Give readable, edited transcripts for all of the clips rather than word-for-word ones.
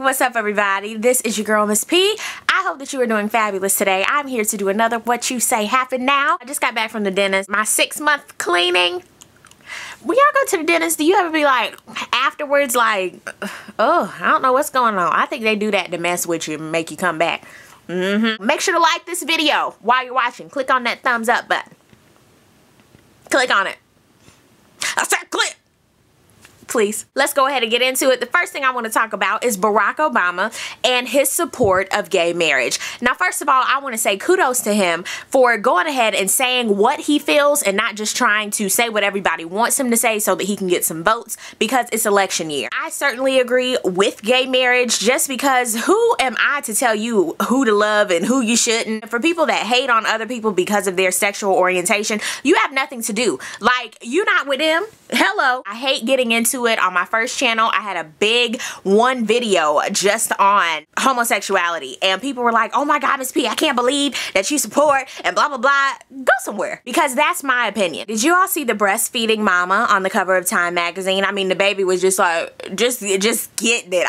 what's up everybody? This is your girl Miss P. I hope that you are doing fabulous today. I'm here to do another What You Say Happen Now. I just got back from the dentist. My 6-month cleaning. When y'all go to the dentist, do you ever be like, afterwards like, oh, I don't know what's going on. I think they do that to mess with you and make you come back. Make sure to like this video while you're watching. Click on that thumbs up button. Click on it. I said click. Please. Let's go ahead and get into it. The first thing I want to talk about is Barack Obama and his support of gay marriage. Now, first of all, I want to say kudos to him for going ahead and saying what he feels and not just trying to say what everybody wants him to say so that he can get some votes because it's election year. I certainly agree with gay marriage just because who am I to tell you who to love and who you shouldn't? For people that hate on other people because of their sexual orientation, you have nothing to do. Like, you're not with them. Hello. I hate getting into it. On my first channel, I had a big one video just on homosexuality and people were like, oh my god, Miss P, I can't believe that you support and blah blah blah. Go somewhere, because that's my opinion. Did you all see the breastfeeding mama on the cover of Time magazine? I mean, the baby was just like just getting it.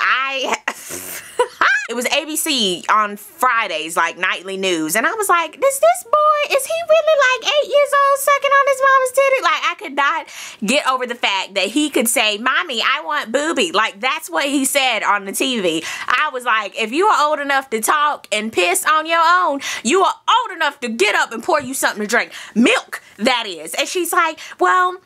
It was ABC on Fridays, like nightly news. And I was like, does this boy, is he really like 8 years old sucking on his mama's titty? Like, I could not get over the fact that he could say, mommy, I want booby. Like, that's what he said on the TV. I was like, if you are old enough to talk and piss on your own, you are old enough to get up and pour you something to drink. Milk, that is. And she's like, well,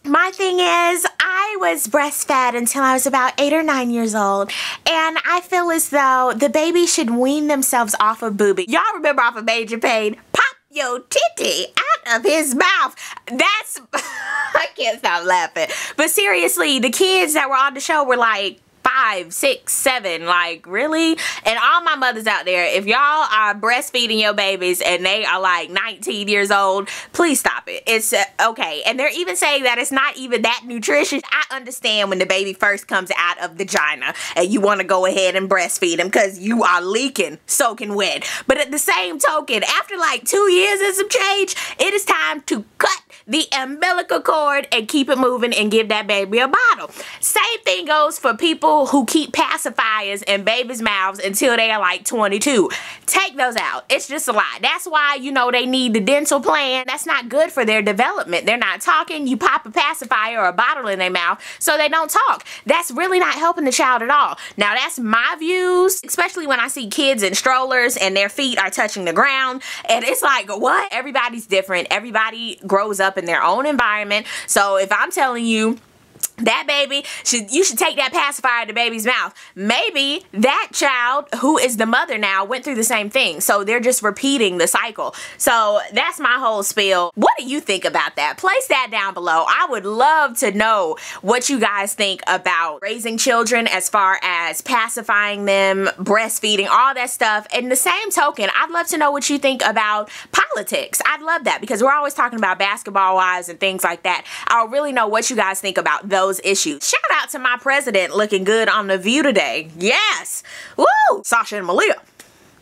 my thing is, I was breastfed until I was about 8 or 9 years old, and I feel as though the baby should wean themselves off of booby. Y'all remember off of Major Payne? Pop your titty out of his mouth. That's, I can't stop laughing. But seriously, the kids that were on the show were like 5, 6, 7, like really? And all my mothers out there, if y'all are breastfeeding your babies and they are like 19 years old, please stop it. It's okay. And they're even saying that it's not even that nutritious. I understand when the baby first comes out of the vagina and you want to go ahead and breastfeed them because you are leaking, soaking wet. But at the same token, after like 2 years and some change, it is time to cut the umbilical cord and keep it moving and give that baby a bottle. Same thing goes for people who keep pacifiers in babies' mouths until they are like 22. Take those out. It's just a lot. That's why, you know, they need the dental plan. That's not good for their development. They're not talking. You pop a pacifier or a bottle in their mouth so they don't talk. That's really not helping the child at all. Now, that's my views, especially when I see kids in strollers and their feet are touching the ground. And it's like, what? Everybody's different. Everybody grows up in their own environment. So if I'm telling you that baby, you should take that pacifier to baby's mouth, maybe that child who is the mother now went through the same thing. So they're just repeating the cycle. So that's my whole spiel. What do you think about that? Place that down below. I would love to know what you guys think about raising children as far as pacifying them, breastfeeding, all that stuff. And the same token, I'd love to know what you think about politics. I'd love that because we're always talking about basketball wives and things like that. I'll really know what you guys think about those issues. Shout out to my president looking good on The View today. Yes. Woo! Sasha and Malia.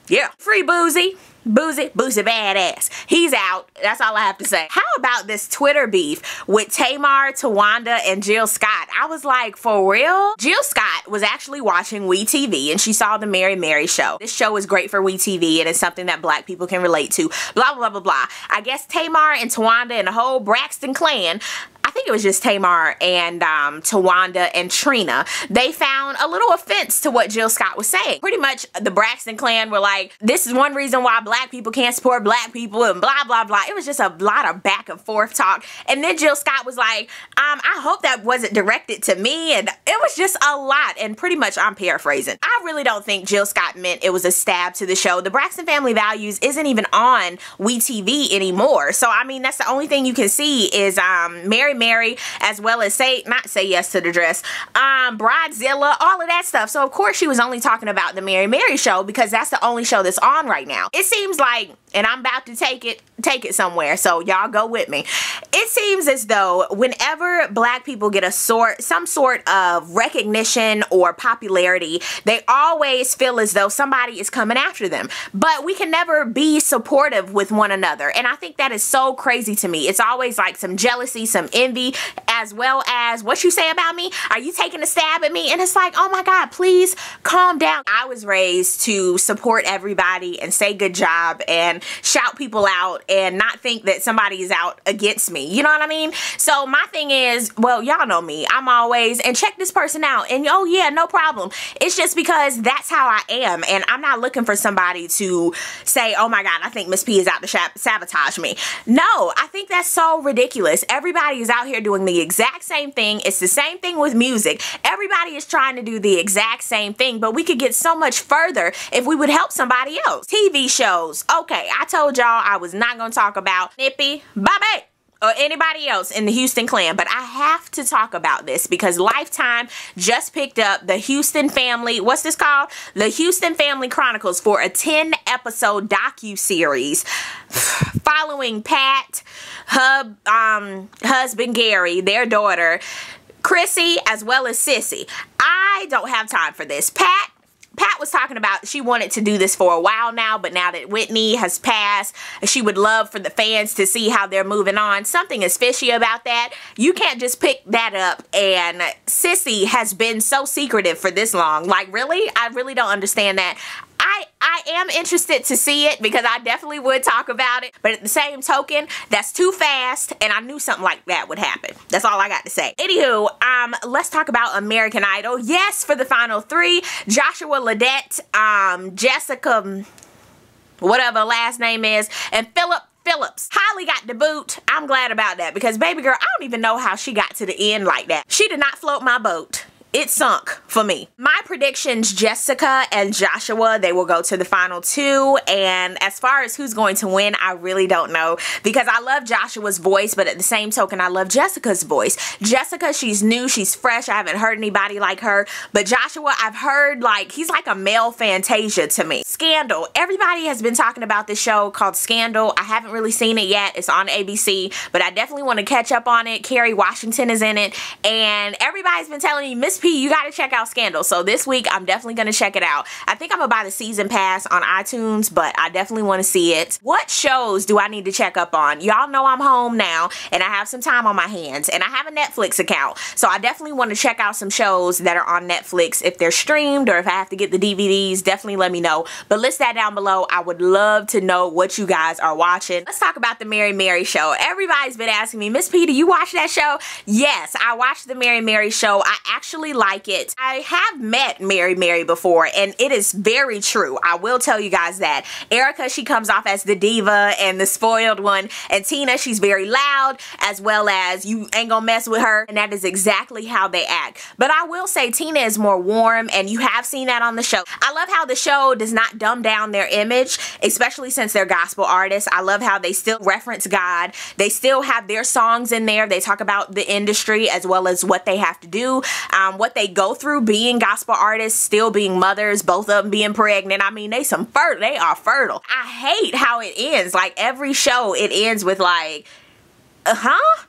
Yeah. Free Boozy. Boozy badass. He's out. That's all I have to say. How about this Twitter beef with Tamar, Tawanda, and Jill Scott? I was like, for real? Jill Scott was actually watching WeTV and she saw the Mary show. This show is great for WeTV and it's something that black people can relate to. Blah, blah, blah, blah. I guess Tamar and Tawanda and the whole Braxton clan, I think it was just Tamar and Tawanda and Trina, they found a little offense to what Jill Scott was saying. Pretty much the Braxton clan were like, this is one reason why black people can't support black people and blah, blah, blah. It was just a lot of back and forth talk. And then Jill Scott was like, I hope that wasn't directed to me. And it was just a lot. And pretty much I'm paraphrasing. I really don't think Jill Scott meant it was a stab to the show. The Braxton Family Values isn't even on WeTV anymore. So, I mean, that's the only thing you can see is Mary, as well as not Say Yes to the Dress, Bridezilla, all of that stuff. So of course she was only talking about the Mary show because that's the only show that's on right now. It seems like, and I'm about to take it somewhere, so y'all go with me. It seems as though whenever black people get some sort of recognition or popularity, they always feel as though somebody is coming after them. But we can never be supportive with one another. And I think that is so crazy to me. It's always like some jealousy, some envy, community, as well as what you say about me. Are you taking a stab at me? And it's like, oh my God, please calm down. I was raised to support everybody and say good job and shout people out and not think that somebody is out against me. You know what I mean? So my thing is, well, y'all know me. I'm always, and check this person out. And oh yeah, no problem. It's just because that's how I am. And I'm not looking for somebody to say, oh my God, I think Miss P is out to sabotage me. No, I think that's so ridiculous. Everybody is out here doing the exact same thing. It's the same thing with music. Everybody is trying to do the exact same thing, but we could get so much further if we would help somebody else. TV shows. Okay, I told y'all I was not going to talk about MissP, Bobby, or anybody else in the Houston clan, but I have to talk about this because Lifetime just picked up the Houston Family, what's this called? The Houston Family Chronicles for a 10-episode docu-series following Pat, her husband Gary, their daughter Chrissy, as well as Sissy. I don't have time for this. Pat was talking about she wanted to do this for a while now, but now that Whitney has passed, she would love for the fans to see how they're moving on. Something is fishy about that. You can't just pick that up, and Sissy has been so secretive for this long. Like, really? I really don't understand that. I am interested to see it because I definitely would talk about it, but at the same token, that's too fast, and I knew something like that would happen. That's all I got to say. Anywho, let's talk about American Idol. Yes, for the final 3, Joshua Ledette, Jessica, whatever last name is, and Philip Phillips. Holly got the boot. I'm glad about that because baby girl, I don't even know how she got to the end like that. She did not float my boat. It sunk for me. My predictions, Jessica and Joshua, they will go to the final 2. And as far as who's going to win, I really don't know because I love Joshua's voice, but at the same token, I love Jessica's voice. Jessica, she's new, she's fresh. I haven't heard anybody like her, but Joshua, I've heard like, he's like a male Fantasia to me. Scandal. Everybody has been talking about this show called Scandal. I haven't really seen it yet. It's on ABC, but I definitely want to catch up on it. Kerry Washington is in it, and everybody's been telling me, Miss P, you gotta check out Scandal. So this week, I'm definitely gonna check it out. I think I'm gonna buy the season pass on iTunes, but I definitely want to see it. What shows do I need to check up on? Y'all know I'm home now, and I have some time on my hands, and I have a Netflix account. So I definitely want to check out some shows that are on Netflix. If they're streamed, or if I have to get the DVDs, definitely let me know. But list that down below. I would love to know what you guys are watching. Let's talk about the Mary Mary show. Everybody's been asking me, Miss P, do you watch that show? Yes, I watched the Mary Mary show. I actually like it. I have met Mary Mary before, and it is very true. I will tell you guys that. Erica, she comes off as the diva and the spoiled one, and Tina, she's very loud, as well as you ain't gonna mess with her, and that is exactly how they act. But I will say Tina is more warm, and you have seen that on the show. I love how the show does not dumb down their image, especially since they're gospel artists. I love how they still reference God. They still have their songs in there. They talk about the industry as well as what they have to do, what they go through being gospel artists, still being mothers, both of them being pregnant. I mean, they are fertile. I hate how it ends. Like every show, it ends with like,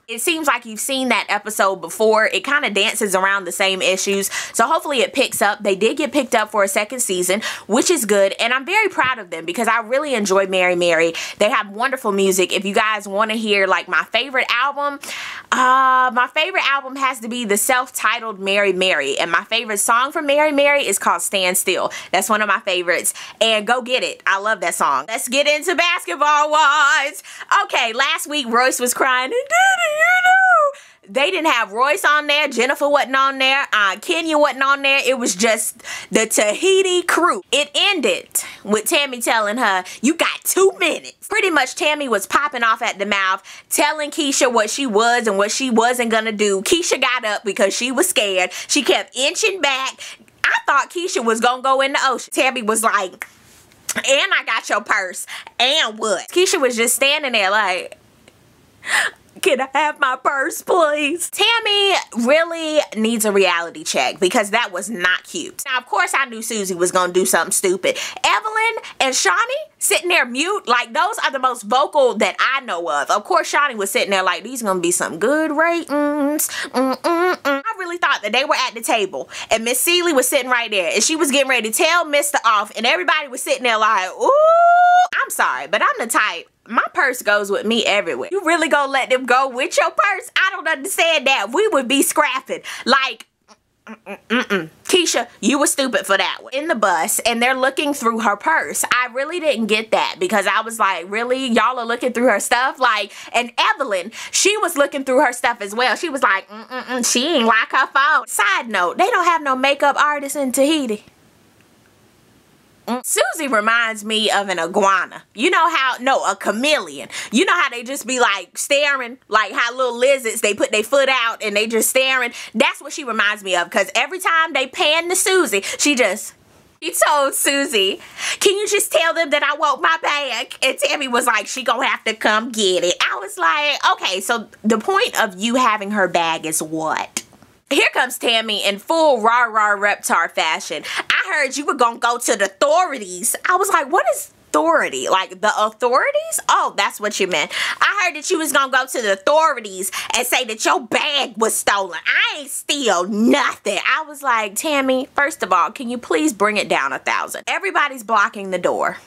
It seems like you've seen that episode before. It kind of dances around the same issues. So hopefully it picks up. They did get picked up for a second season, which is good. And I'm very proud of them because I really enjoy Mary Mary. They have wonderful music. If you guys want to hear like my favorite album has to be the self-titled Mary Mary. And my favorite song from Mary Mary is called Stand Still. That's one of my favorites. And go get it. I love that song. Let's get into basketball wise. Okay, last week Royce was crying. And Daddy, you know, they didn't have Royce on there. Jennifer wasn't on there. Kenya wasn't on there. It was just the Tahiti crew. It ended with Tami telling her, you got 2 minutes. Pretty much Tami was popping off at the mouth, telling Kesha what she was and what she wasn't gonna do. Kesha got up because she was scared. She kept inching back. I thought Kesha was gonna go in the ocean. Tami was like, and I got your purse. And what? Kesha was just standing there like, can I have my purse, please? Tami really needs a reality check because that was not cute. Now, of course, I knew Susie was going to do something stupid. Evelyn and Shawnee sitting there mute, like those are the most vocal that I know of. Of course, Shawnee was sitting there like, these going to be some good ratings. I really thought that they were at the table and Miss Seeley was sitting right there and she was getting ready to tell Mr. off and everybody was sitting there like, ooh, I'm sorry, but I'm the type. My purse goes with me everywhere. You really gonna let them go with your purse? I don't understand that. We would be scrapping. Like, Kesha, you were stupid for that one. In the bus, and they're looking through her purse. I really didn't get that because I was like, really? Y'all are looking through her stuff? Like, and Evelyn, she was looking through her stuff as well. She was like, she ain't like her phone. Side note, they don't have no makeup artists in Tahiti. Susie reminds me of an iguana. You know how, no, a chameleon. You know how they just be like staring, like how little lizards, they put their foot out and they just staring. That's what she reminds me of because every time they pan to Susie, she told Susie, can you just tell them that I want my bag? And Tami was like, she gonna have to come get it. I was like, okay, so the point of you having her bag is what? Here comes Tami in full rah-rah reptar fashion. I heard you were gonna go to the authorities. I was like, what is authority? Like the authorities? Oh, that's what you meant. I heard that you was gonna go to the authorities and say that your bag was stolen. I ain't steal nothing. I was like, Tami, first of all, can you please bring it down 1,000? Everybody's blocking the door.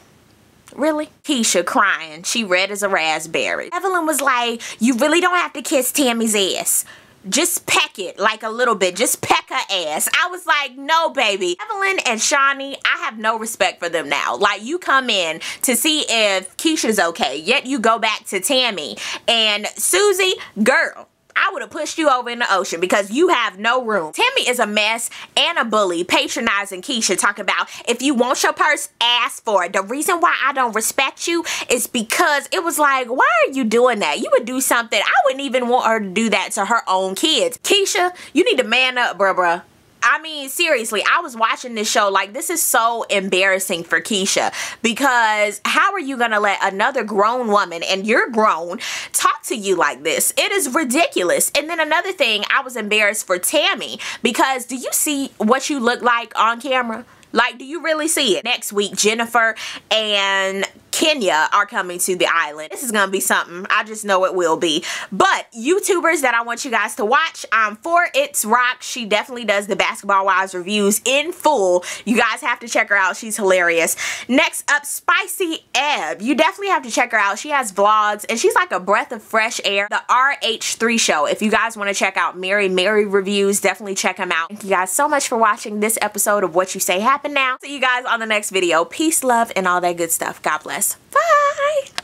Really? Kesha crying. She red as a raspberry. Evelyn was like, you really don't have to kiss Tami's ass. Just peck it like a little bit. Just peck her ass. I was like, no, baby. Evelyn and Shawnee, I have no respect for them now. Like, you come in to see if Kesha's okay, yet you go back to Tami. And Susie, girl, I would have pushed you over in the ocean because you have no room. Tami is a mess and a bully, patronizing Kesha, talking about if you want your purse, ask for it. The reason why I don't respect you is because it was like, why are you doing that? You would do something. I wouldn't even want her to do that to her own kids. Kesha, you need to man up, bruh. I mean, seriously, I was watching this show like this is so embarrassing for Kesha because how are you going to let another grown woman, and you're grown, talk to you like this? It is ridiculous. And then another thing, I was embarrassed for Tami because do you see what you look like on camera? Like, do you really see it? Next week, Jennifer and Kenya are coming to the island. This is gonna be something. I just know it will be. But YouTubers that I want you guys to watch, for It's Rock, she definitely does the Basketball Wives reviews in full. You guys have to check her out. She's hilarious. Next up, spicyeve. You definitely have to check her out. She has vlogs and she's like a breath of fresh air. The RH3 show. If you guys want to check out Mary reviews, definitely check them out. Thank you guys so much for watching this episode of What You Say Happen Now. See you guys on the next video. Peace, love, and all that good stuff. God bless. Bye.